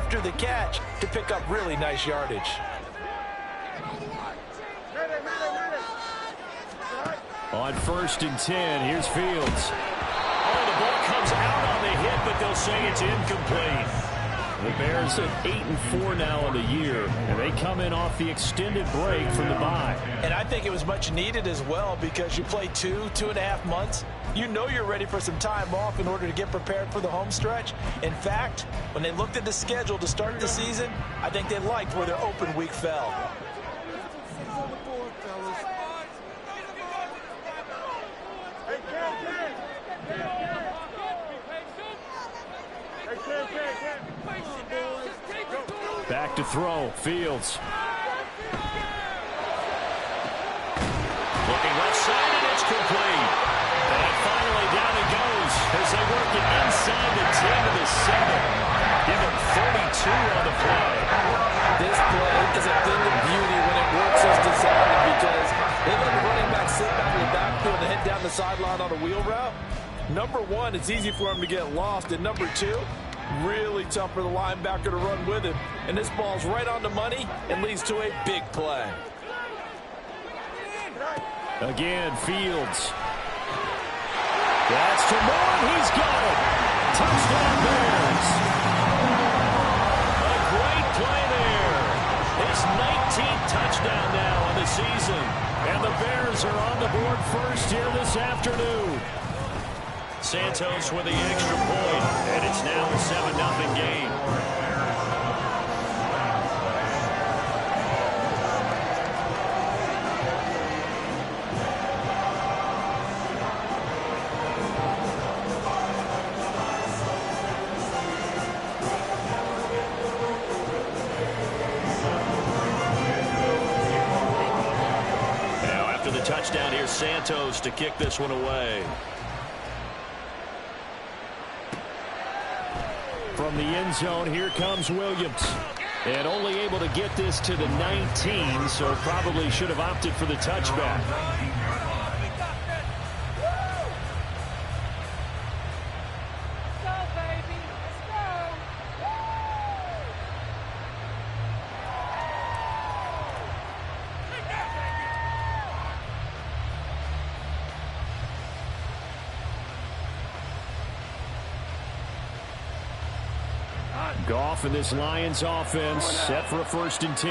after the catch to pick up really nice yardage. On 1st and 10, here's Fields. Oh, the ball comes out on the hit, but they'll say it's incomplete. The Bears at 8-4 now on the year, and they come in off the extended break from the bye. And I think it was much needed as well because you play 2.5 months. You know you're ready for some time off in order to get prepared for the home stretch. In fact, when they looked at the schedule to start the season, I think they liked where their open week fell. Back to throw. Fields. Looking left side, and it's complete. And finally down it goes as they work it inside the 10 to the 7. Give him 32 on the play. This play is a thing of beauty when it works as designed because they let the running back sit back in the backfield and head down the sideline on a wheel route. Number one, it's easy for him to get lost. And number two, really tough for the linebacker to run with him. And this ball's right on the money and leads to a big play. Again, Fields. That's to Moore. He's got it. Touchdown Bears. A great play there. His 19th touchdown now on the season. And the Bears are on the board first here this afternoon. Santos with the extra point, and it's now a 7-0 game. Now after the touchdown, here's Santos to kick this one away. From the end zone, here comes Williams. And only able to get this to the 19, so probably should have opted for the touchback. Goff and this Lions offense set for a 1st and 10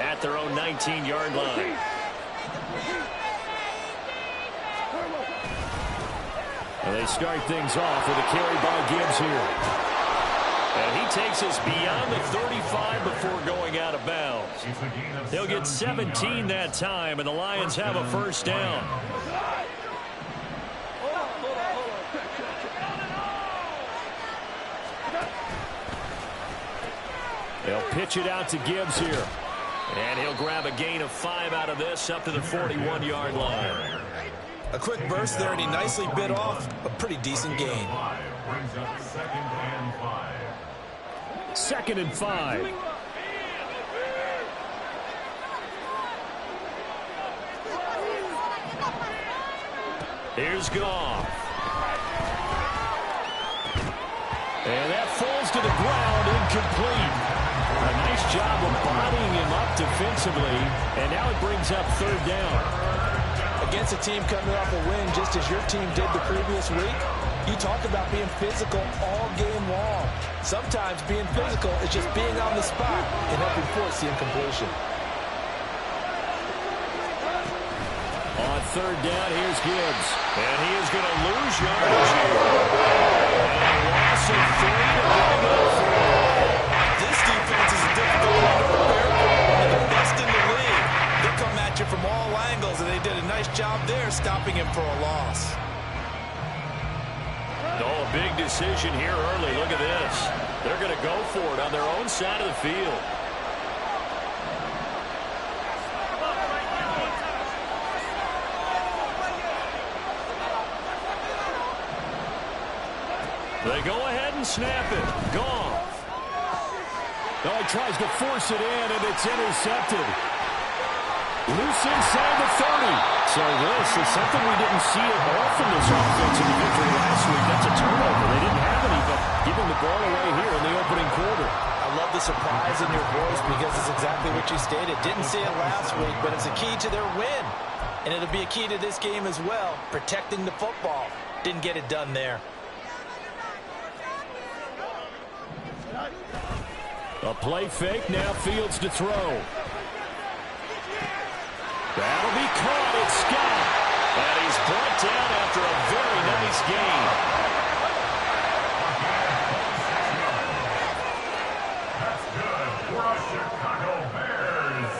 at their own 19-yard line. And they start things off with a carry by Gibbs here. And he takes us beyond the 35 before going out of bounds. They'll get 17 that time, and the Lions have a 1st down. They'll pitch it out to Gibbs here. And he'll grab a gain of 5 out of this up to the 41-yard line. A quick burst there, and he nicely bit off a pretty decent gain. 2nd and 5. Here's Goff. And that falls to the ground, incomplete. A nice job of bodying him up defensively, and now it brings up 3rd down. Against a team coming off a win just as your team did the previous week, you talk about being physical all game long. Sometimes being physical is just being on the spot and helping force the incompletion. On 3rd down, here's Gibbs. And he is going to lose yardage here. And a loss of 3 to bring up 4. This defense is a difficult one to prepare for. One of the best in the league. They'll come at you from all angles, and they did a nice job there stopping him for a loss. Oh, a big decision here early. Look at this. They're going to go for it on their own side of the field. They go ahead and snap it. Goff. Oh, he tries to force it in, and it's intercepted. Loose inside the 30. So this is something we didn't see at all from this offense in the victory last week. That's a turnover. They didn't have any, but giving the ball away here in the opening quarter. I love surprise in your voice because it's exactly what you stated. Didn't say it last week, but it's a key to their win. And it'll be a key to this game as well, protecting the football. Didn't get it done there. A play fake, now Fields to throw. That'll be caught, it's Scott. And he's brought down after a very nice gain. That's good for the Chicago Bears.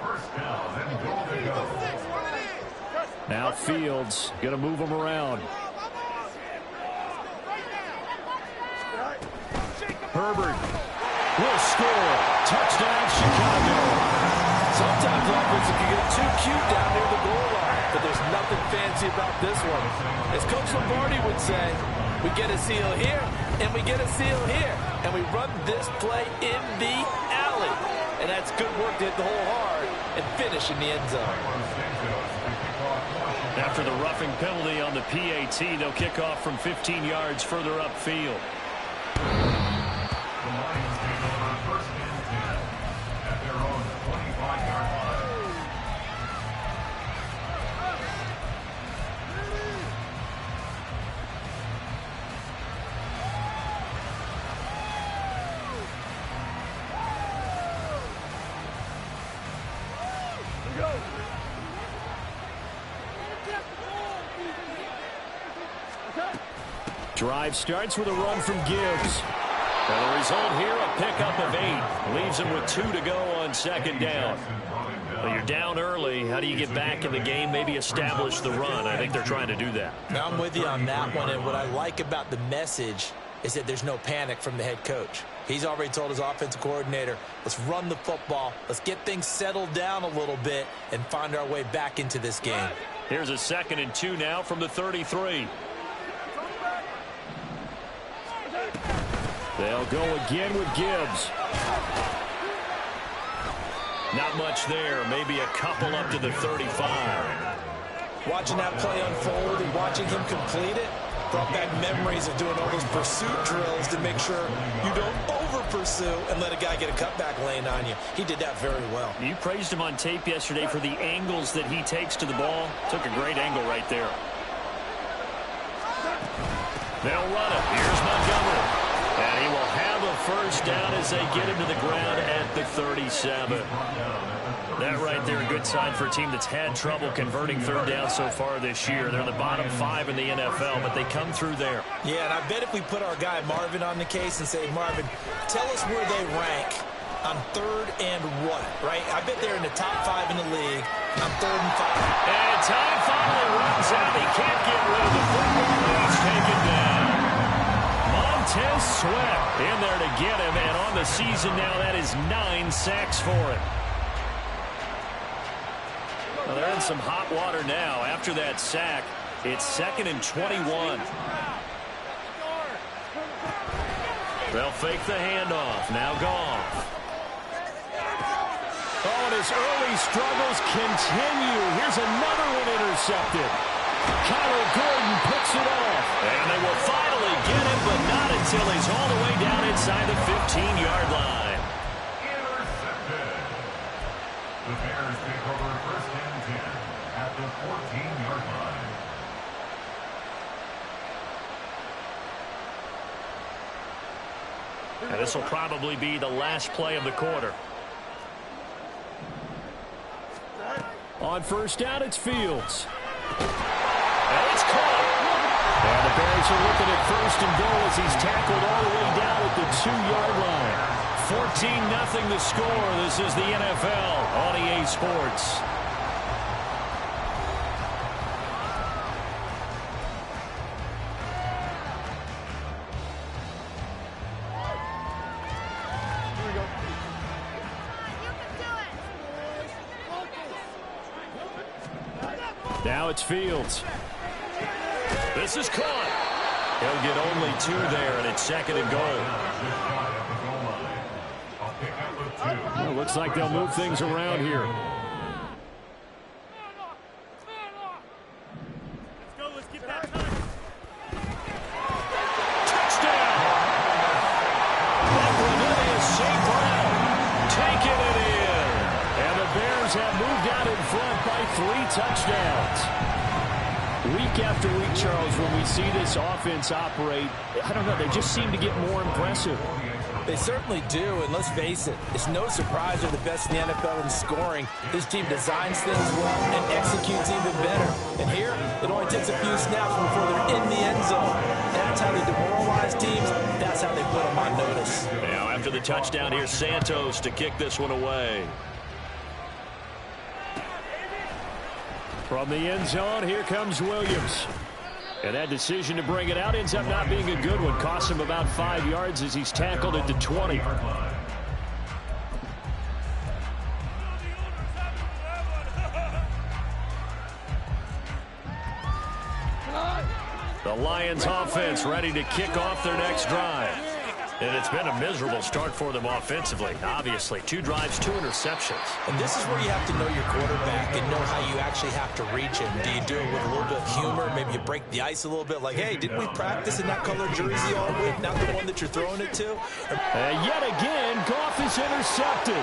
First down and goal to go. Now Fields going to move him around. Herbert will score. Touchdown, Chicago. Sometimes offense can get too cute down near the goal line, but there's nothing fancy about this one. As Coach Lombardi would say, we get a seal here, and we get a seal here, and we run this play in the alley. And that's good work to hit the hole hard and finish in the end zone. After the roughing penalty on the PAT, they'll kick off from 15 yards further upfield. The Lions take over first and 10 at their own 25-yard line. Drive starts with a run from Gibbs. And the result here, a pickup of 8. Leaves him with 2 to go on second down. Well, you're down early. How do you get back in the game? Maybe establish the run. I think they're trying to do that. Now I'm with you on that one, and what I like about the message is that there's no panic from the head coach. He's already told his offensive coordinator, let's run the football, let's get things settled down a little bit and find our way back into this game. Here's a 2nd and 2 now from the 33. They'll go again with Gibbs. Not much there. Maybe a couple up to the 35. Watching that play unfold and watching him complete it brought back memories of doing all those pursuit drills to make sure you don't over-pursue and let a guy get a cutback lane on you. He did that very well. You praised him on tape yesterday for the angles that he takes to the ball. Took a great angle right there. They'll run it. Here's Montgomery. And he will have a first down as they get him to the ground at the 37. That right there, a good sign for a team that's had trouble converting third down so far this year. They're in the bottom 5 in the NFL, but they come through there. Yeah, and I bet if we put our guy Marvin on the case and say, Marvin, tell us where they rank on third and what, right? I bet they're in the top 5 in the league on third and 5. And time finally runs out. He can't get rid of the football. He's taken down. Montez Sweat in there to get him, and on the season now, that is 9 sacks for him. Well, they're in some hot water now. After that sack, it's 2nd and 21. They'll fake the handoff. Now Goff. Oh, and his early struggles continue. Here's another one intercepted. Kyler Gordon picks it off. And they will finally get him, but not until he's all the way down inside the 15-yard line. Intercepted. The Bears take over first and 10 at the 14-yard line. And this will probably be the last play of the quarter. On first down, it's Fields. And it's caught. And the Bears are looking at first and goal as he's tackled all the way down at the 2-yard line. 14-0 the score. This is the NFL on EA Sports. Now it's Fields. This is caught. He'll get only 2 there, and it's 2nd and goal. Well, looks like they'll move things around here. Let's get that time. Touchdown! Bears have moved out in front by 3 touchdowns. Week after week, Charles, when we see this offense operate, I don't know, they just seem to get more impressive. They certainly do, and let's face it, it's no surprise they're the best in the NFL in scoring. This team designs things well and executes even better. And here, it only takes a few snaps before they're in the end zone. That's how they demoralize teams. That's how they put them on notice. Now, after the touchdown, here's Santos to kick this one away. From the end zone, here comes Williams. And that decision to bring it out ends up not being a good one. Costs him about 5 yards as he's tackled at the 20. The Lions offense ready to kick off their next drive. And it's been a miserable start for them offensively. Obviously, 2 drives, 2 interceptions. And this is where you have to know your quarterback and know how you actually have to reach him. Do you do it with a little bit of humor? Maybe you break the ice a little bit like, hey, didn't we practice in that color jersey all week? Not the one that you're throwing it to? And yet again, Goff is intercepted.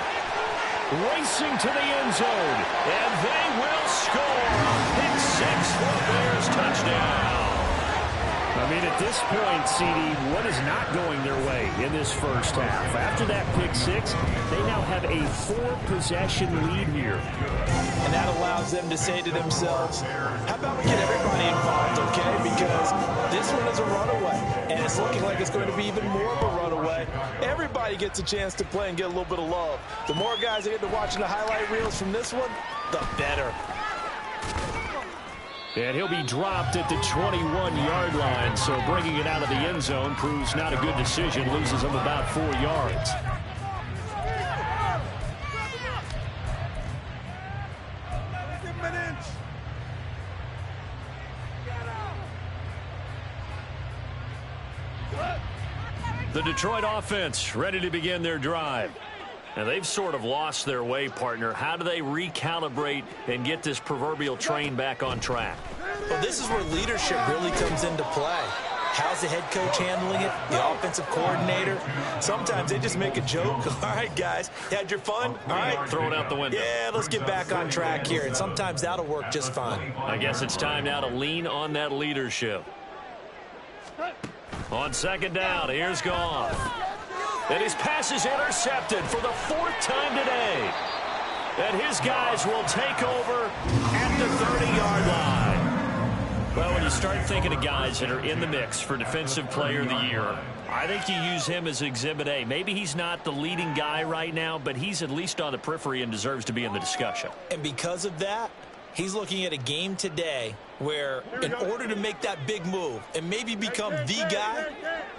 Racing to the end zone. And they will score. Pick 6 for the Bears touchdown. I mean, at this point, CD, what is not going their way in this first half? After that pick 6, they now have a 4-possession lead here. And that allows them to say to themselves, how about we get everybody involved, okay? Because this one is a runaway, and it's looking like it's going to be even more of a runaway. Everybody gets a chance to play and get a little bit of love. The more guys that get to watching the highlight reels from this one, the better. And he'll be dropped at the 21-yard line, so bringing it out of the end zone proves not a good decision, loses him about 4 yards. The Detroit offense ready to begin their drive. And they've sort of lost their way, partner. How do they recalibrate and get this proverbial train back on track? Well, this is where leadership really comes into play. How's the head coach handling it? The offensive coordinator? Sometimes they just make a joke. All right, guys, you had your fun? All right. Throw it out the window. Yeah, let's get back on track here. And sometimes that'll work just fine. I guess it's time now to lean on that leadership. On second down, here's Goff. And his pass is intercepted for the 4th time today. And his guys will take over at the 30-yard line. Well, when you start thinking of guys that are in the mix for Defensive Player of the Year, I think you use him as Exhibit A. Maybe he's not the leading guy right now, but he's at least on the periphery and deserves to be in the discussion. And because of that, he's looking at a game today where in order to make that big move and maybe become the guy,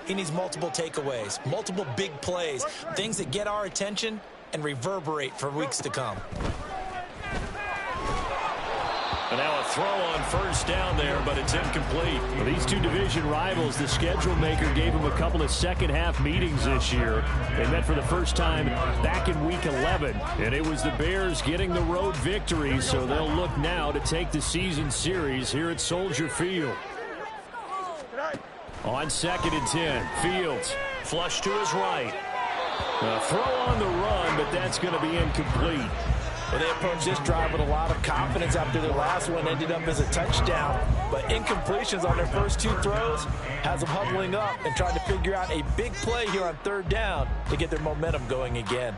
he needs multiple takeaways, multiple big plays, things that get our attention and reverberate for weeks to come. And now a throw on first down there, but it's incomplete. For these two division rivals, the schedule maker gave them a couple of second-half meetings this year. They met for the first time back in Week 11, and it was the Bears getting the road victory, so they'll look now to take the season series here at Soldier Field. On 2nd and 10, Fields flush to his right. A throw on the run, but that's going to be incomplete. Well, they approached this drive with a lot of confidence after their last one ended up as a touchdown. But incompletions on their first 2 throws has them huddling up and trying to figure out a big play here on 3rd down to get their momentum going again.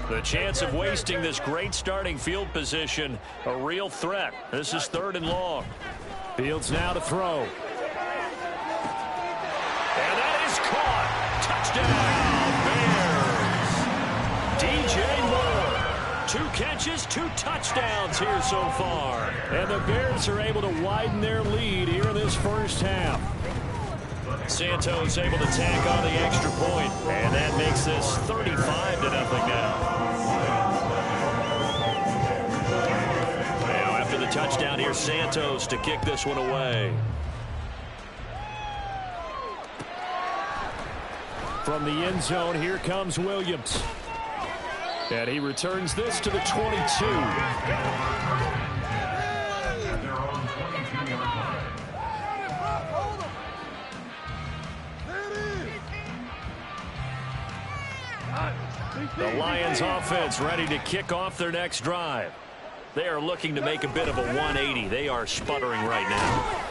The chance of wasting this great starting field position, a real threat. This is 3rd and long. Fields now to throw. And that is caught. Touchdown, Bears. DJ Moore. 2 catches, 2 touchdowns here so far. And the Bears are able to widen their lead here in this first half. Santos able to tack on the extra point, and that makes this 35-0 now. Now after the touchdown here, Santos to kick this one away. From the end zone, here comes Williams. And he returns this to the 22. At their own 22-yard line. The Lions offense ready to kick off their next drive. They are looking to make a bit of a 180. They are sputtering right now.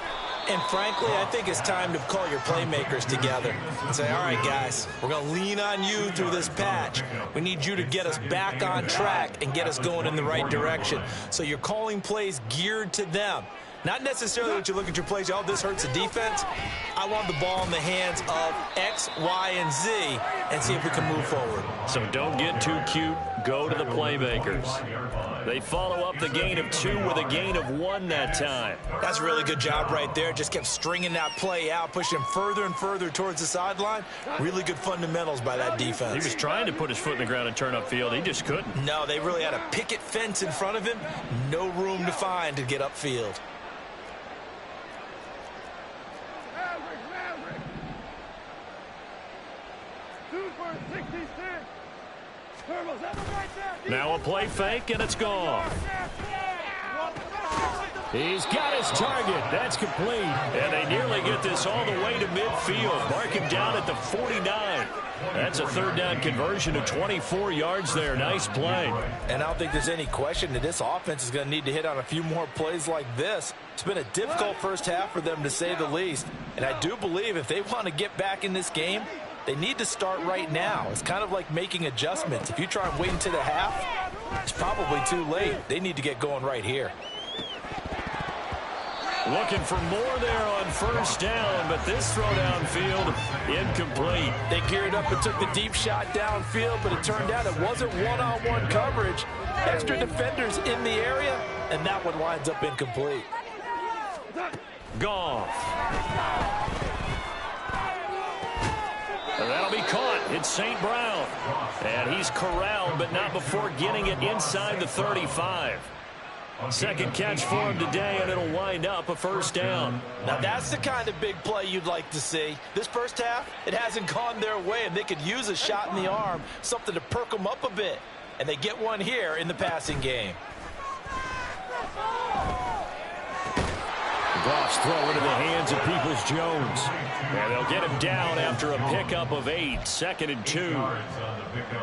And frankly, I think it's time to call your playmakers together and say, all right, guys, we're going to lean on you through this patch. We need you to get us back on track and get us going in the right direction. So you're calling plays geared to them. Not necessarily what you look at your plays, oh, this hurts the defense. I want the ball in the hands of X, Y, and Z and see if we can move forward. So don't get too cute. Go to the playmakers. They follow up the gain of 2 with a gain of 1 that time. That's a really good job right there. Just kept stringing that play out, pushing him further and further towards the sideline. Really good fundamentals by that defense. He was trying to put his foot in the ground and turn upfield. He just couldn't. No, they really had a picket fence in front of him. No room to find to get upfield. Now a play fake, and it's gone. He's got his target. That's complete. And they nearly get this all the way to midfield. Mark him down at the 49. That's a third down conversion of 24 yards there. Nice play. And I don't think there's any question that this offense is going to need to hit on a few more plays like this. It's been a difficult first half for them, to say the least. And I do believe if they want to get back in this game, they need to start right now. It's kind of like making adjustments. If you try and wait until the half, it's probably too late. They need to get going right here. Looking for more there on first down, but this throw downfield, incomplete. They geared up and took the deep shot downfield, but it turned out it wasn't one-on-one coverage. Extra defenders in the area, and that one winds up incomplete. Goff. And that'll be caught. It's St. Brown. And he's corralled, but not before getting it inside the 35. Second catch for him today, and it'll wind up a first down. Now, that's the kind of big play you'd like to see. This first half, it hasn't gone their way, and they could use a shot in the arm, something to perk them up a bit. And they get one here in the passing game. Goff's throw into the hands of Peoples-Jones. And they'll get him down after a pickup of 8, 2nd and 2.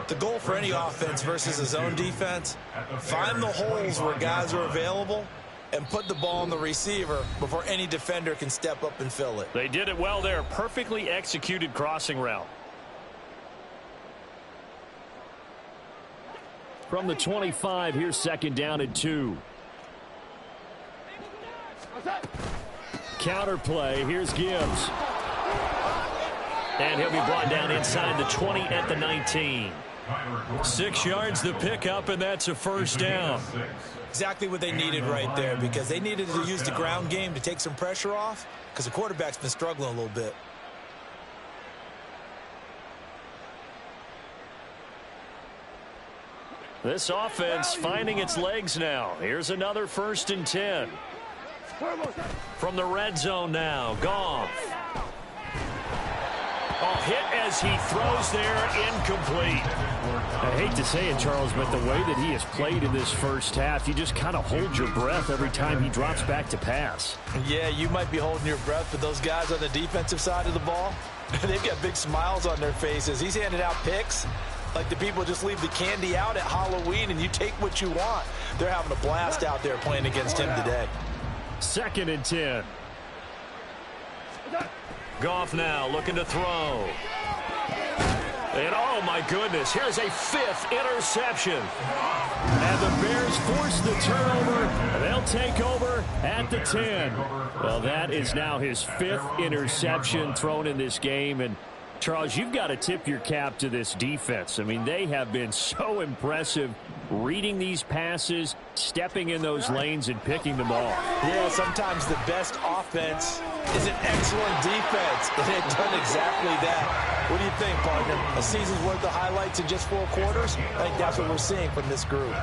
The goal for any offense versus a zone defense, find the holes where guys are available and put the ball on the receiver before any defender can step up and fill it. They did it well there. Perfectly executed crossing route. From the 25, here's 2nd down and 2. Counter play. Here's Gibbs. And he'll be brought down inside the 20 at the 19. 6 yards the pickup, and that's a first down. Exactly what they needed right there, because they needed to use the ground game to take some pressure off, because the quarterback's been struggling a little bit. This offense finding its legs now. Here's another 1st and 10. From the red zone now, Goff. Hit as he throws there, incomplete. I hate to say it, Charles, but the way that he has played in this first half, you just kind of hold your breath every time he drops back to pass. Yeah, you might be holding your breath, but those guys on the defensive side of the ball, they've got big smiles on their faces. He's handing out picks like the people just leave the candy out at Halloween and you take what you want. They're having a blast out there playing against him today. 2nd and 10. Goff now looking to throw. And oh my goodness, here's a 5th interception. And the Bears force the turnover. They'll take over at the 10. Well, that is now his 5th interception thrown in this game. And Charles, you've got to tip your cap to this defense. I mean, they have been so impressive reading these passes, stepping in those lanes, and picking them off. Yeah, sometimes the best offense is an excellent defense, and they've done exactly that. What do you think, partner? A season's worth of highlights in just 4 quarters? I think that's what we're seeing from this group.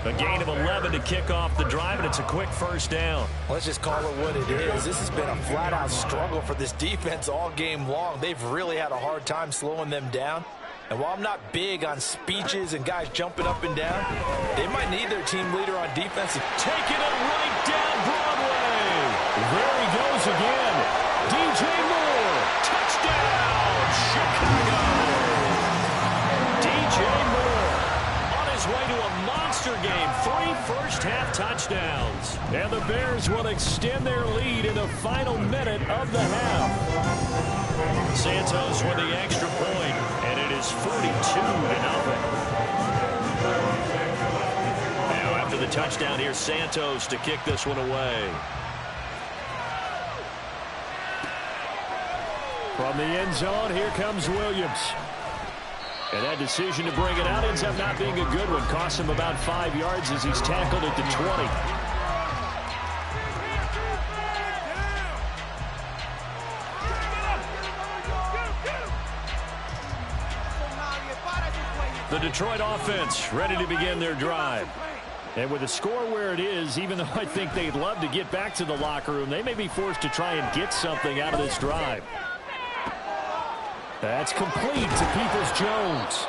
A gain of 11 to kick off the drive, and it's a quick first down. Let's just call it what it is. This has been a flat-out struggle for this defense all game long. They've really had a hard time slowing them down. And while I'm not big on speeches and guys jumping up and down, they might need their team leader on defense. Taking it right down Broadway. There he goes again. DJ Moore. Touchdown, Chicago. DJ Moore on his way to a monster game. 3 first-half touchdowns. And the Bears will extend their lead in the final minute of the half. Santos with the extra point, and it is 42-0. Now after the touchdown, here's Santos to kick this one away. From the end zone, here comes Williams. And that decision to bring it out ends up not being a good one. Costs him about 5 yards as he's tackled at the 20. The Detroit offense ready to begin their drive. And with the score where it is, even though I think they'd love to get back to the locker room, they may be forced to try and get something out of this drive. That's complete to Peoples-Jones.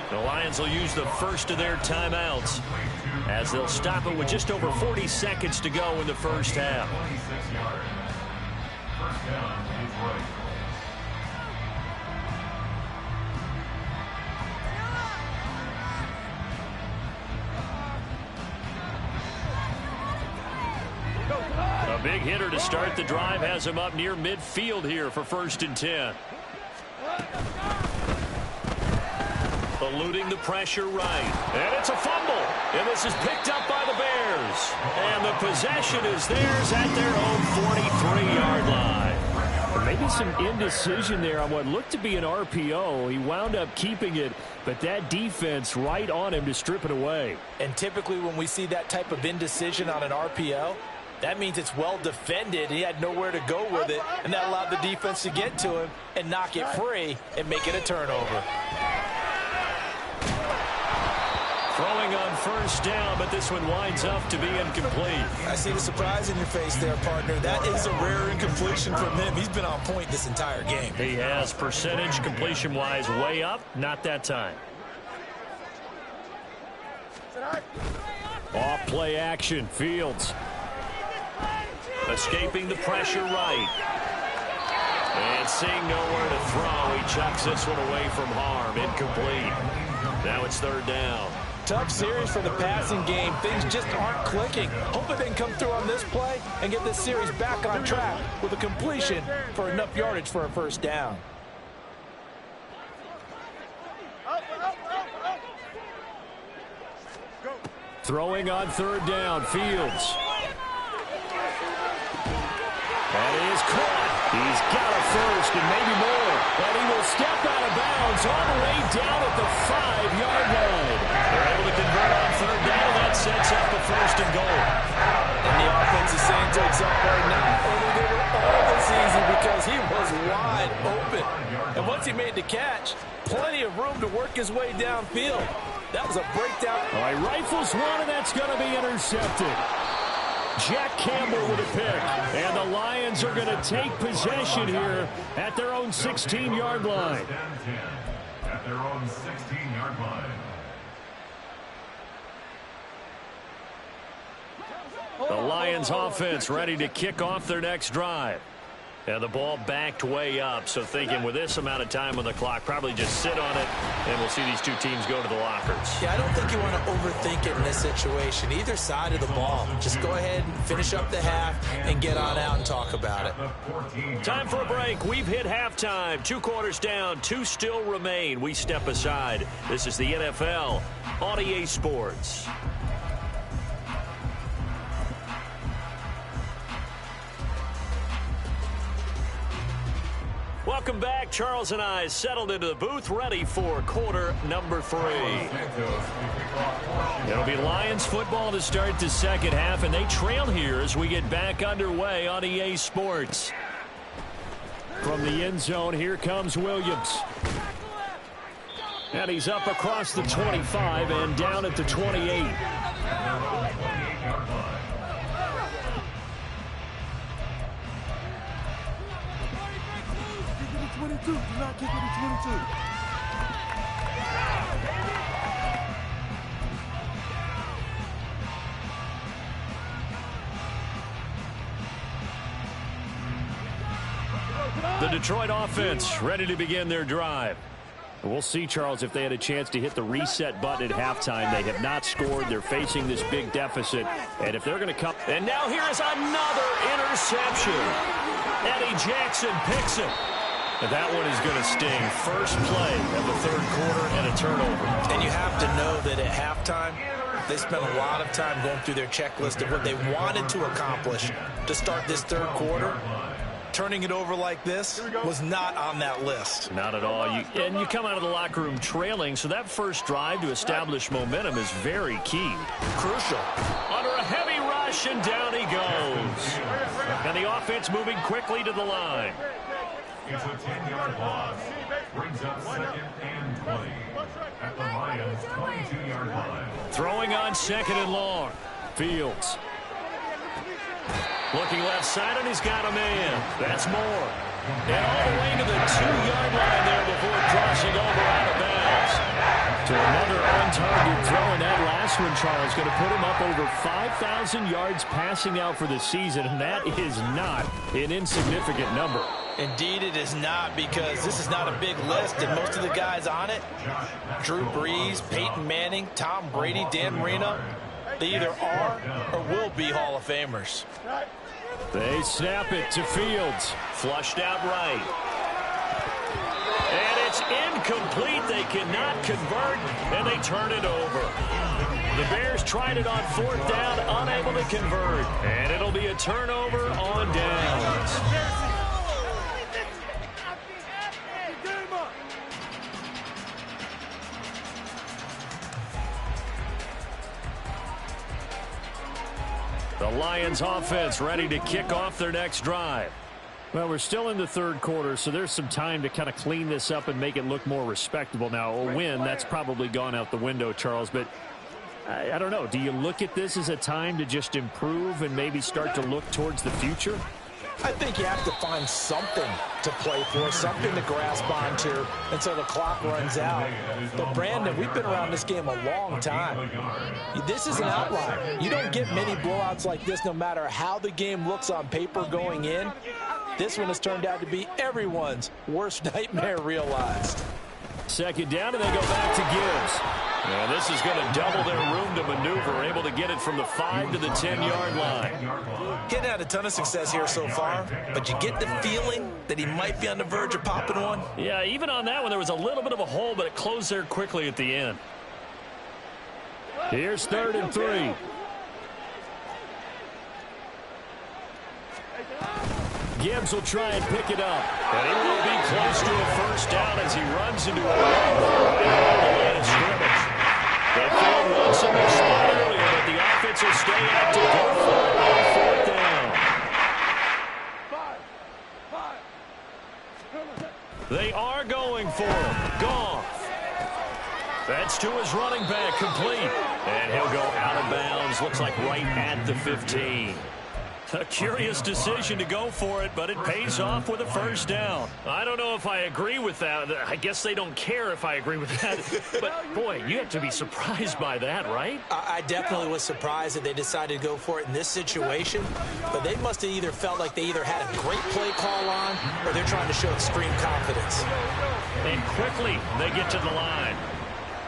The Lions will use the first of their timeouts as they'll stop it with just over 40 seconds to go in the first half. A big hitter to start the drive has him up near midfield here for 1st and 10. Eluding the pressure right. And it's a fumble. And this is picked up by the Bears. And the possession is theirs at their own 43-yard line. Maybe some indecision there on what looked to be an RPO. He wound up keeping it, but that defense right on him to strip it away. And typically when we see that type of indecision on an RPO, that means it's well defended. He had nowhere to go with it, and that allowed the defense to get to him and knock it free and make it a turnover. Throwing on 1st down, but this one winds up to be incomplete. I see the surprise in your face there, partner. That is a rare incompletion from him. He's been on point this entire game. He has percentage completion-wise way up, not that time. Off play action, Fields. Escaping the pressure right. And seeing nowhere to throw, he chucks this one away from harm. Incomplete. Now it's 3rd down. Tough series for the passing game. Things just aren't clicking. Hopefully they can come through on this play and get this series back on track with a completion for enough yardage for a 1st down. Throwing on 3rd down, Fields. That is caught. He's got a 1st and maybe more. But he will step out of bounds all the way down at the 5-yard line. They're able to convert on 3rd down. That sets up a 1st and goal. And the offense is saying to itself right now, only they were all this easy because he was wide open. And once he made the catch, plenty of room to work his way downfield. That was a breakdown. All right, rifles one, and that's going to be intercepted. Jack Campbell with a pick. And the Lions are going to take possession here at their own 16-yard line. At their own 16-yard line. The Lions offense ready to kick off their next drive. And the ball backed way up, so thinking with this amount of time on the clock, probably just sit on it, and we'll see these two teams go to the lockers. Yeah, I don't think you want to overthink it in this situation. Either side of the ball. Just go ahead and finish up the half and get on out and talk about it. Time for a break. We've hit halftime. 2 quarters down, 2 still remain. We step aside. This is the NFL on EA Sports. Welcome back. Charles and I settled into the booth, ready for quarter number 3. It'll be Lions football to start the 2nd half, and they trail here as we get back underway on EA Sports. From the end zone, here comes Williams. And he's up across the 25 and down at the 28. Detroit offense ready to begin their drive. We'll see, Charles, if they had a chance to hit the reset button at halftime. They have not scored. They're facing this big deficit. And if they're going to come... And now here is another interception. Eddie Jackson picks it. And that one is going to sting. First play of the third quarter and a turnover. And you have to know that at halftime, they spent a lot of time going through their checklist of what they wanted to accomplish to start this third quarter. Turning it over like this was not on that list. Not at all. And you come out of the locker room trailing, so that first drive to establish momentum is very key. Crucial. Under a heavy rush, and down he goes. And the offense moving quickly to the line. It's a 10-yard loss. Brings up 2nd and 20 at the Lions' 22-yard line. Throwing on 2nd and long. Fields. Looking left side, and he's got a man. That's Moore. And all the way to the 2-yard line there before crossing over out of bounds. To another on-target throw, and that last one, Charles, going to put him up over 5,000 yards passing out for the season, and that is not an insignificant number. Indeed, it is not, because this is not a big list, and most of the guys on it, Drew Brees, Peyton Manning, Tom Brady, Dan Marino, they either are or will be Hall of Famers. They snap it to Fields. Flushed out right. And it's incomplete. They cannot convert, and they turn it over. The Bears tried it on 4th down, unable to convert. And it'll be a turnover on downs. The Lions offense ready to kick off their next drive. Well, we're still in the third quarter, so there's some time to kind of clean this up and make it look more respectable. Now, a win, that's probably gone out the window, Charles, but I don't know. Do you look at this as a time to just improve and maybe start to look towards the future? I think you have to find something to play for, something to grasp onto until the clock runs out. But, Brandon, we've been around this game a long time. This is an outlier. You don't get many blowouts like this no matter how the game looks on paper going in. This one has turned out to be everyone's worst nightmare realized. 2nd down, and they go back to Gibbs. And this is going to double their room to maneuver, able to get it from the 5 to the 10-yard line. He hadn't had a ton of success here so far, but you get the feeling that he might be on the verge of popping one. Yeah, even on that one, there was a little bit of a hole, but it closed there quickly at the end. Here's 3rd and 3. Gibbs will try and pick it up. And he will be close to a first down as he runs into a line of scrimmage. They failed once in their spot earlier, but the offense will stay out to go for it on 4th down. They are going for it. Goff. That's to his running back, complete. And he'll go out of bounds, looks like right at the 15. A curious decision to go for it, but it pays off with a first down. I don't know if I agree with that. I guess they don't care if I agree with that. But, boy, you have to be surprised by that, right? I definitely was surprised that they decided to go for it in this situation. But they must have either felt like they either had a great play call on or they're trying to show extreme confidence. And quickly, they get to the line.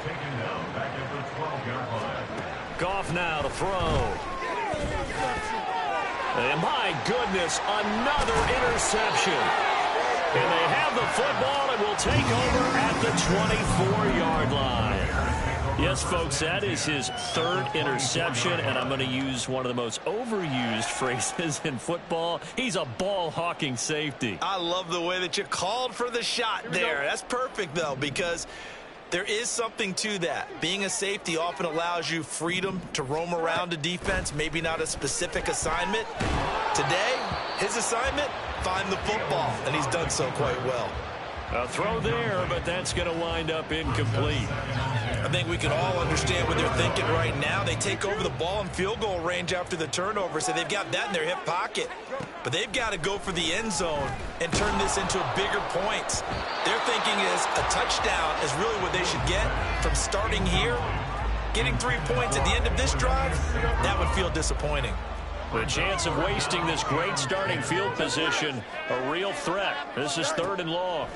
Taken down back at the 12-yard line. Goff now to throw. And my goodness, another interception. And they have the football and will take over at the 24-yard line. Yes, folks, that is his 3rd interception, and I'm going to use one of the most overused phrases in football. He's a ball-hawking safety. I love the way that you called for the shot there. That's perfect, though, because there is something to that. Being a safety often allows you freedom to roam around a defense, maybe not a specific assignment. Today, his assignment, find the football, and he's done so quite well. A throw there, but that's going to wind up incomplete. I think we can all understand what they're thinking right now. They take over the ball in field goal range after the turnover, so they've got that in their hip pocket. But they've got to go for the end zone and turn this into a bigger point. Their thinking is a touchdown is really what they should get from starting here. Getting 3 points at the end of this drive, that would feel disappointing. The chance of wasting this great starting field position, a real threat. This is 3rd and long.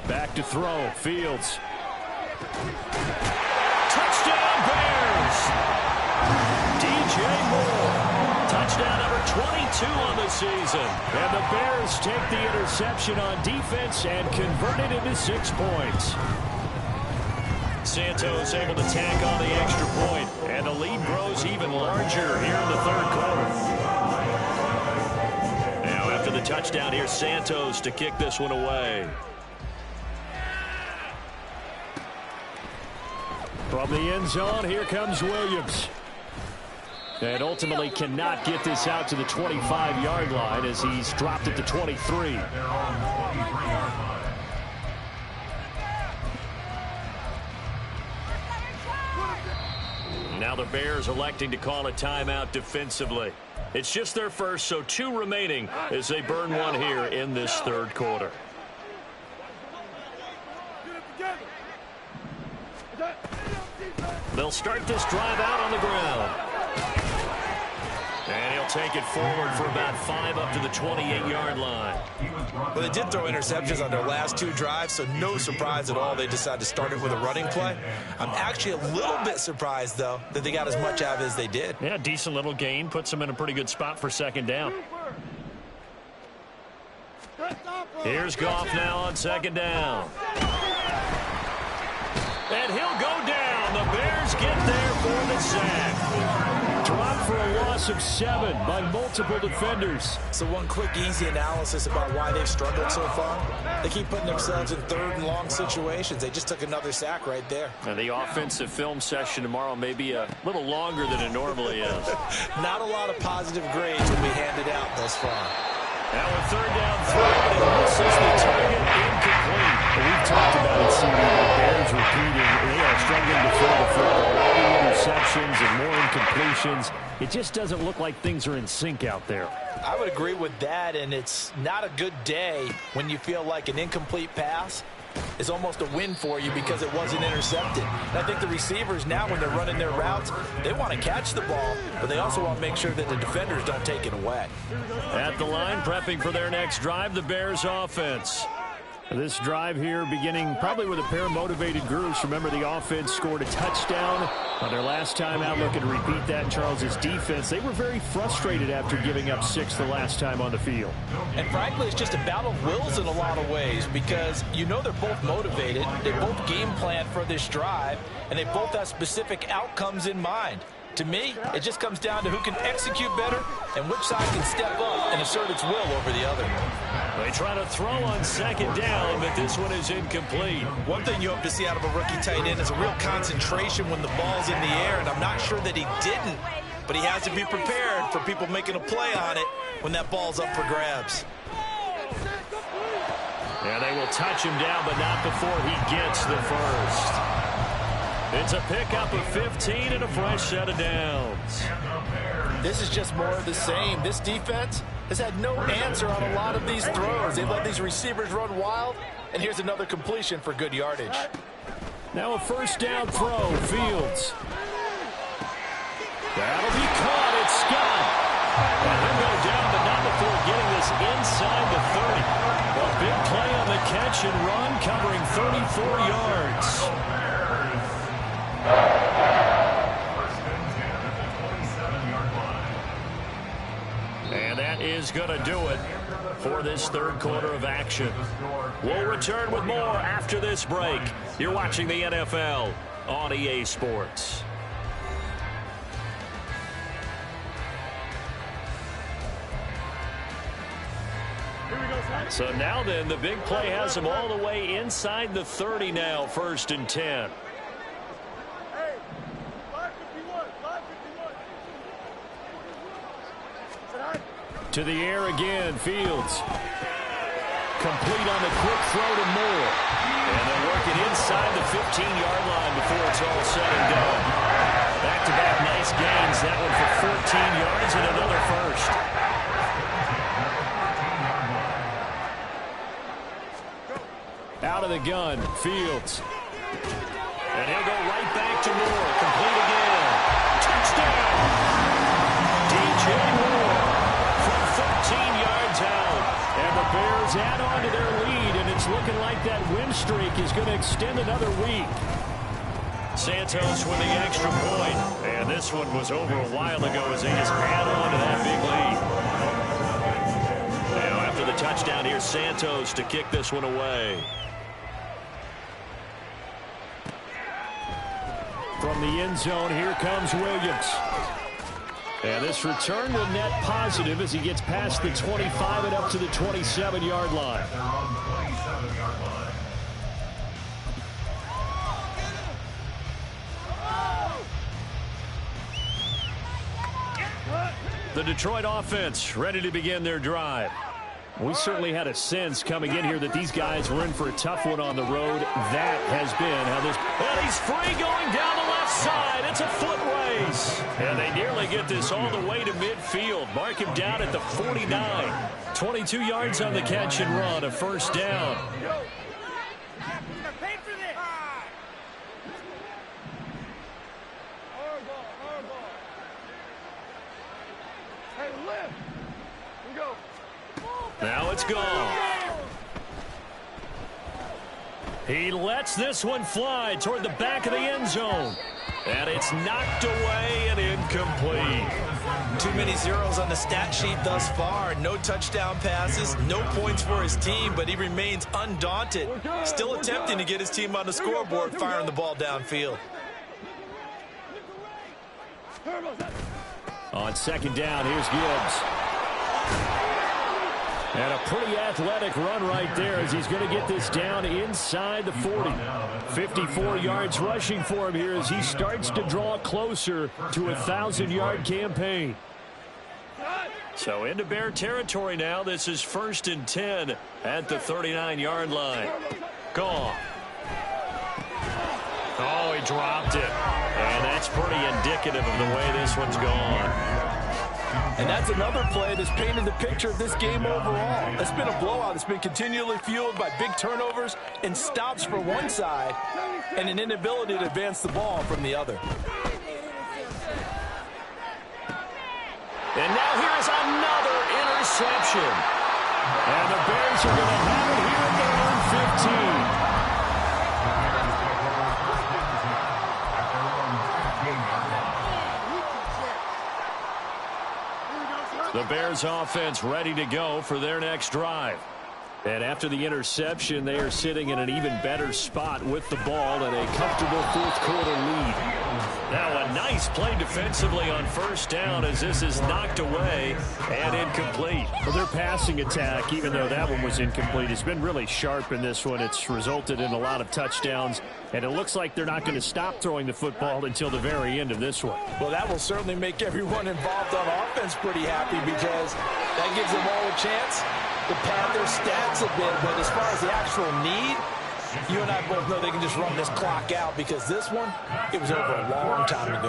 Back to throw. Fields. Touchdown, Bears! DJ Moore. Touchdown number 22 on the season. And the Bears take the interception on defense and convert it into 6 points. Santos able to tack on the extra point, and the lead grows even larger here in the 3rd quarter. Now after the touchdown, here's Santos to kick this one away. From the end zone, here comes Williams. And ultimately cannot get this out to the 25-yard line as he's dropped at the 23. Now the Bears electing to call a timeout defensively. It's just their first, so 2 remaining as they burn one here in this 3rd quarter. They'll start this drive out on the ground. And he'll take it forward for about 5 up to the 28-yard line. Well, they did throw interceptions on their last 2 drives, so no surprise at all they decided to start it with a running play. I'm actually a little bit surprised, though, that they got as much out of it as they did. Yeah, decent little gain. Puts them in a pretty good spot for 2nd down. Here's Goff now on 2nd down. And he'll go down. The Bears get there for the sack. Dropped for a loss of 7 by multiple defenders. So one quick, easy analysis about why they've struggled so far. They keep putting themselves in 3rd and long situations. They just took another sack right there. And the offensive film session tomorrow may be a little longer than it normally is. Not a lot of positive grades will be handed out thus far. Now a 3rd down throw, and it misses the target, incomplete. We've talked about it, CD, the Bears repeating. They are struggling to throw the football. All the interceptions and more incompletions. It just doesn't look like things are in sync out there. I would agree with that, and it's not a good day when you feel like an incomplete pass is almost a win for you because it wasn't intercepted. And I think the receivers now, when they're running their routes, they want to catch the ball, but they also want to make sure that the defenders don't take it away. At the line, prepping for their next drive, the Bears offense. This drive here beginning probably with a pair of motivated groups. Remember, the offense scored a touchdown on their last time out. Looking to repeat that in Charles's defense. They were very frustrated after giving up 6 the last time on the field. And frankly, it's just a battle of wills in a lot of ways because you know they're both motivated. They both game plan for this drive, and they both have specific outcomes in mind. To me, it just comes down to who can execute better and which side can step up and assert its will over the other. They try to throw on 2nd down, but this one is incomplete. One thing you hope to see out of a rookie tight end is a real concentration when the ball's in the air, and I'm not sure that he didn't, but he has to be prepared for people making a play on it when that ball's up for grabs. Yeah, they will touch him down, but not before he gets the first. It's a pickup of 15 and a fresh set of downs. This is just more of the same. This defense has had no answer on a lot of these throws. They've let these receivers run wild, and here's another completion for good yardage. Now a 1st down throw, Fields. That'll be caught. It's Scott. And he'll go down, but not before getting this inside the 30. A big play on the catch and run, covering 34 yards. And that is going to do it for this 3rd quarter of action. We'll return with more after this break. You're watching the NFL on EA Sports. So now then, the big play has them all the way inside the 30 now, 1st and 10. To the air again, Fields. Complete on the quick throw to Moore. And they'll work it inside the 15-yard line before it's all said and done. Back-to-back nice gains. That one for 14 yards and another first. Out of the gun, Fields. And he'll go right back to Moore. Complete again. Touchdown! DJ Moore. streak is going to extend another week. Santos with the extra point. And this one was over a while ago as they just add on to that big lead. Now after the touchdown, here's Santos to kick this one away. From the end zone, here comes Williams. And this return will net positive as he gets past the 25 and up to the 27-yard line. The Detroit offense ready to begin their drive. We certainly had a sense coming in here that these guys were in for a tough one on the road. That has been how this... And he's free going down the left side. It's a foot race. And they nearly get this all the way to midfield. Mark him down at the 49. 22 yards on the catch and run, a first down. Now it's gone. He lets this one fly toward the back of the end zone. And it's knocked away and incomplete. Too many zeros on the stat sheet thus far. No touchdown passes, no points for his team, but he remains undaunted. Still attempting to get his team on the scoreboard, firing the ball downfield. On second down, here's Gibbs. And a pretty athletic run right there as he's going to get this down inside the 40. 54 yards rushing for him here as he starts to draw closer to a 1,000-yard campaign. So into Bear territory now. This is 1st and 10 at the 39-yard line. Gone. Oh, he dropped it. And that's pretty indicative of the way this one's gone. And that's another play that's painted the picture of this game overall. It's been a blowout. It's been continually fueled by big turnovers and stops for one side and an inability to advance the ball from the other. And now here's another interception. And the Bears are going to have it here at their own 15. The Bears offense ready to go for their next drive. And after the interception, they are sitting in an even better spot with the ball and a comfortable fourth-quarter lead. Now a nice play defensively on first down as this is knocked away and incomplete. Well, their passing attack, even though that one was incomplete, has been really sharp in this one. It's resulted in a lot of touchdowns, and it looks like they're not going to stop throwing the football until the very end of this one. Well, that will certainly make everyone involved on offense pretty happy because that gives them all a chance to pad their stats a bit. But as far as the actual need, you and I both know they can just run this clock out because this one, it was over a long time ago.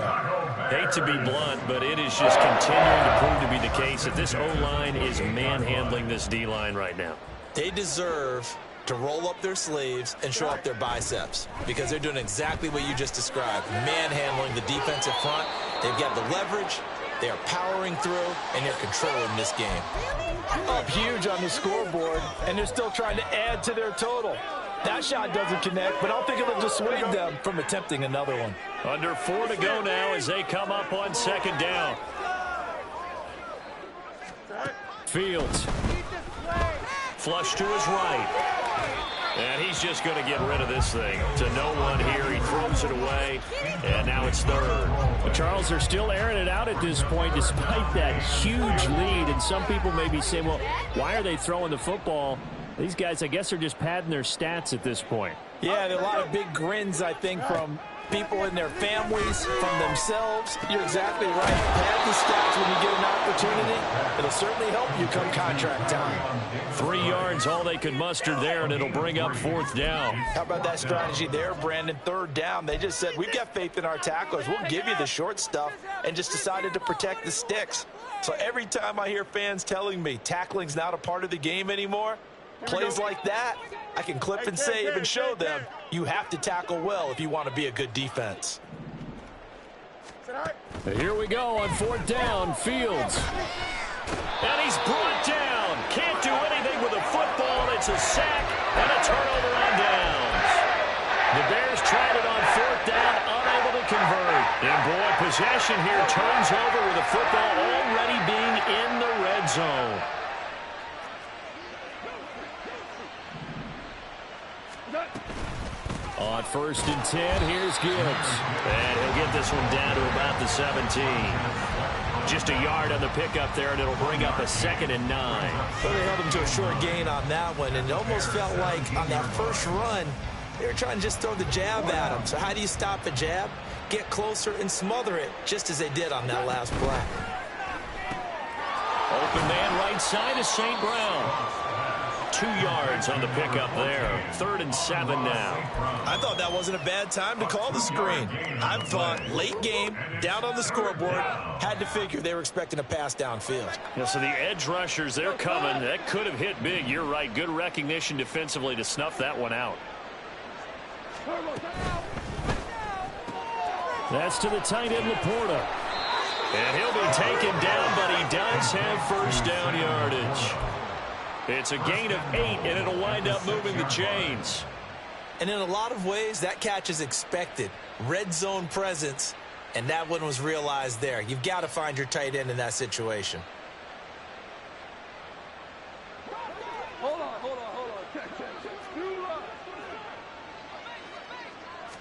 Hate to be blunt, but it is just continuing to prove to be the case that this O-line is manhandling this D-line right now. They deserve to roll up their sleeves and show up their biceps because they're doing exactly what you just described, manhandling the defensive front. They've got the leverage, they are powering through, and they're controlling this game. Up huge on the scoreboard, and they're still trying to add to their total. That shot doesn't connect, but I don't think it'll dissuade them from attempting another one. Under 4 to go now as they come up on second down. Fields. Flush to his right. And he's just going to get rid of this thing. To no one here. He throws it away. And now it's third. Well, Charles, they're still airing it out at this point despite that huge lead. And some people may be saying, well, why are they throwing the football? These guys, I guess, are just padding their stats at this point. Yeah, there are a lot of big grins, I think, from people in their families, from themselves. You're exactly right. Pad the stats when you get an opportunity. It'll certainly help you come contract time. 3 yards, all they could muster there, and it'll bring up fourth down. How about that strategy there, Brandon? Third down. They just said, we've got faith in our tacklers. We'll give you the short stuff, and just decided to protect the sticks. So every time I hear fans telling me tackling's not a part of the game anymore, plays like that, I can clip and save and show them you have to tackle well if you want to be a good defense. Here we go on fourth down. Fields. And he's brought down. Can't do anything with a football. It's a sack and a turnover on down. The Bears tried it on fourth down, unable to convert. And boy, possession here turns over with the football already being in the red zone. On 1st and 10, here's Gibbs. And he'll get this one down to about the 17. Just a yard on the pickup there, and it'll bring up a 2nd and 9. Well, they held him to a short gain on that one, and it almost felt like on that first run, they were trying to just throw the jab at him. So how do you stop a jab? Get closer and smother it, just as they did on that last play. Open man right side is St. Brown. 2 yards on the pickup there. 3rd and 7 now. I thought that wasn't a bad time to call the screen. I thought late game, down on the scoreboard, had to figure they were expecting a pass downfield. Yeah, so the edge rushers, they're coming. That could have hit big. You're right. Good recognition defensively to snuff that one out. That's to the tight end, Laporta. And he'll be taken down, but he does have first down yardage. It's a gain of 8, and it'll wind up moving the chains. And in a lot of ways, that catch is expected. Red zone presence, and that one was realized there. You've got to find your tight end in that situation. Hold on.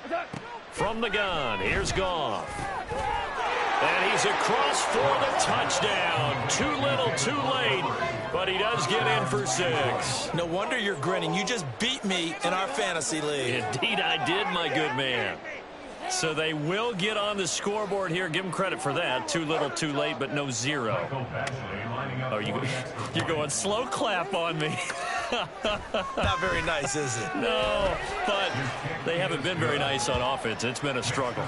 Check. From the gun, here's Goff. And he's across for the touchdown. Too little, too late, but he does get in for 6. No wonder you're grinning. You just beat me in our fantasy league. Indeed I did, my good man. So they will get on the scoreboard here. Give them credit for that. Too little, too late, but no 0. Oh, you're going slow clap on me. Not very nice, is it? No, but they haven't been very nice on offense. It's been a struggle.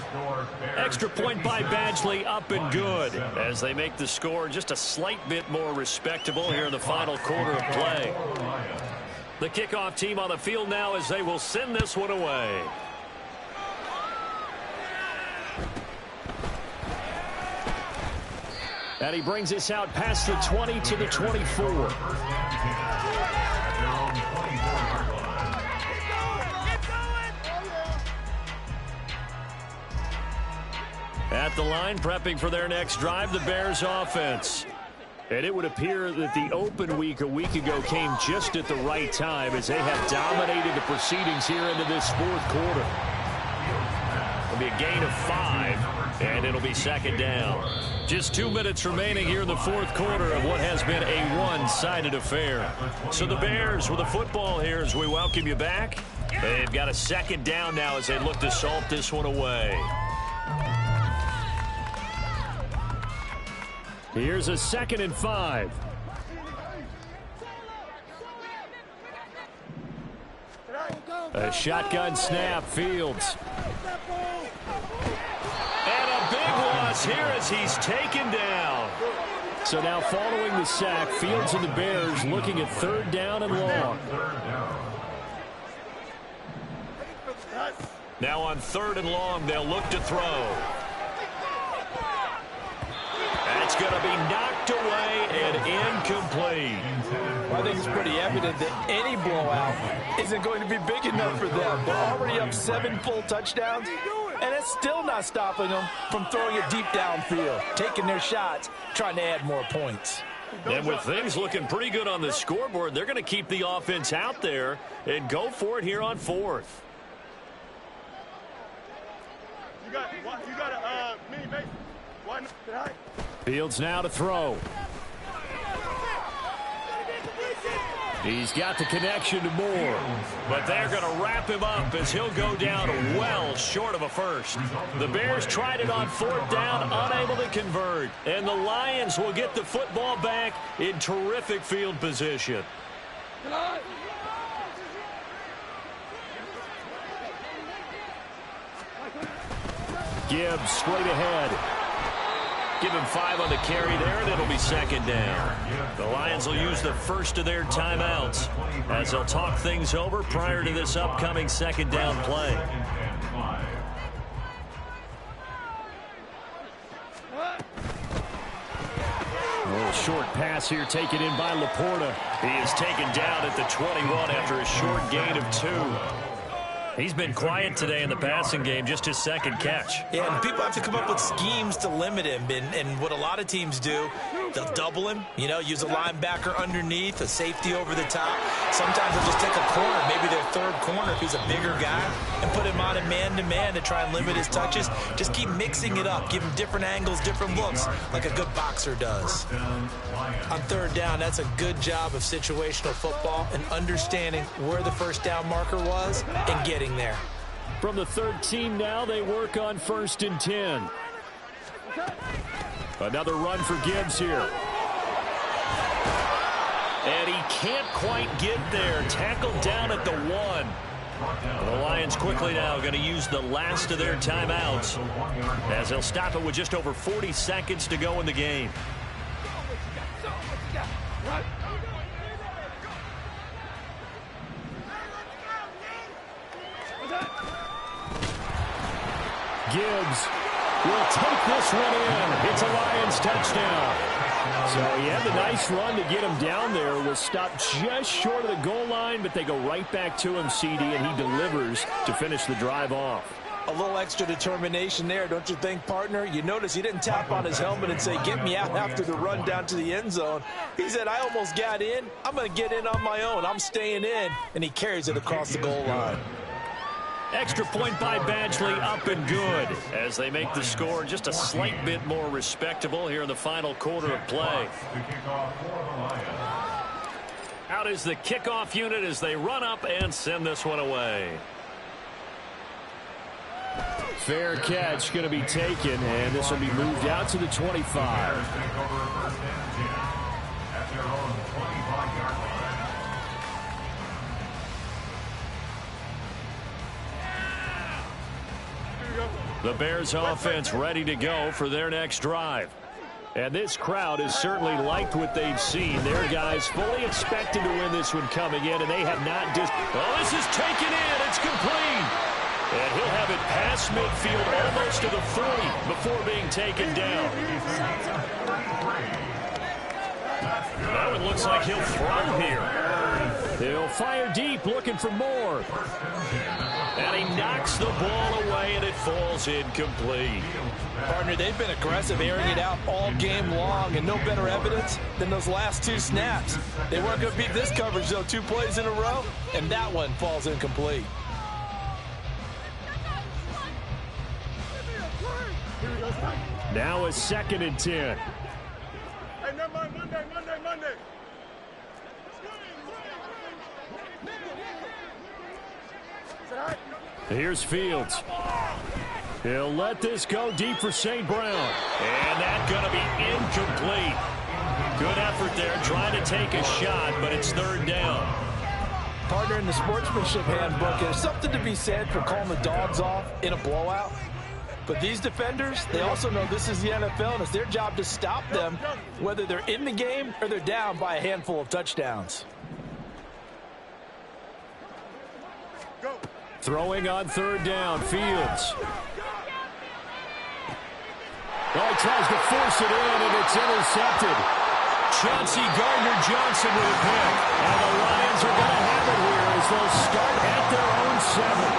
Extra point by Badgley, up and good, as they make the score just a slight bit more respectable here in the final quarter of play. The kickoff team on the field now as they will send this one away. And he brings us out past the 20 to the 24. At the line, prepping for their next drive, the Bears offense. And it would appear that the open week a week ago came just at the right time as they have dominated the proceedings here into this fourth quarter. It'll be a gain of 5, and it'll be 2nd down. Just 2 minutes remaining here in the fourth quarter of what has been a one-sided affair. So the Bears with the football here as we welcome you back. They've got a 2nd down now as they look to salt this one away. Here's a 2nd and 5. A shotgun snap, Fields. And a big loss here as he's taken down. So now following the sack, Fields and the Bears looking at 3rd down and long. Now on 3rd and long, they'll look to throw. That's going to be knocked away and incomplete. Well, I think it's pretty evident that any blowout isn't going to be big enough for them. They're already up 7 full touchdowns, and it's still not stopping them from throwing it deep downfield, taking their shots, trying to add more points. And with things looking pretty good on the scoreboard, they're going to keep the offense out there and go for it here on 4th. You got a mini base. One. Fields now to throw. He's got the connection to Moore, but they're going to wrap him up as he'll go down well short of a first. The Bears tried it on 4th down, unable to convert, and the Lions will get the football back in terrific field position. Gibbs straight ahead. Give him 5 on the carry there, and it'll be 2nd down. The Lions will use the first of their timeouts as they'll talk things over prior to this upcoming 2nd down play. A little short pass here taken in by Laporta. He is taken down at the 21 after a short gain of 2. He's been quiet today in the passing game, just his second catch. Yeah, and people have to come up with schemes to limit him. And what a lot of teams do, they'll double him, use a linebacker underneath, a safety over the top. Sometimes they'll just take a corner, maybe their third corner if he's a bigger guy, and put him on a man-to-man to try and limit his touches. Just keep mixing it up, give him different angles, different looks, like a good boxer does. On third down, that's a good job of situational football and understanding where the first down marker was and getting there. From the 13 now, they work on 1st and 10. Another run for Gibbs here. And he can't quite get there. Tackled down at the 1. The Lions quickly now going to use the last of their timeouts as they'll stop it with just over 40 seconds to go in the game. Gibbs will take this one in. It's a Lions touchdown. So he had the nice run to get him down there. Was stopped just short of the goal line, but they go right back to him, CD, and he delivers to finish the drive off. A little extra determination there, don't you think, partner? You notice he didn't tap on his helmet and say, get me out after the run down to the end zone. He said, I almost got in. I'm going to get in on my own. I'm staying in. And he carries it across the goal line. Extra point by Badgley, up and good as they make the score just a slight bit more respectable here in the final quarter of play. Out is the kickoff unit as they run up and send this one away. Fair catch going to be taken, and this will be moved out to the 25. The Bears offense ready to go for their next drive. And this crowd has certainly liked what they've seen. Their guys fully expected to win this one coming in, and they have not just... Oh, this is taken in. It's complete. And he'll have it past midfield almost to the 40 before being taken down. Now it looks like he'll throw here. They'll fire deep, looking for more. And he knocks the ball away, and it falls incomplete. Partner, they've been aggressive, airing it out all game long, and no better evidence than those last 2 snaps. They weren't going to beat this coverage, though, 2 plays in a row, and that one falls incomplete. Now a 2nd and 10. Hey, never mind, Monday. Here's Fields. He'll let this go deep for St. Brown. And that's going to be incomplete. Good effort there trying to take a shot, but it's 3rd down. Partner, in the sportsmanship handbook, there's something to be said for calling the dogs off in a blowout. But these defenders, they also know this is the NFL, and it's their job to stop them, whether they're in the game or they're down by a handful of touchdowns. Throwing on 3rd down, Fields. Oh, he tries to force it in, and it's intercepted. Chauncey Gardner-Johnson with a pick. And the Lions are going to have it here as they'll start at their own 7.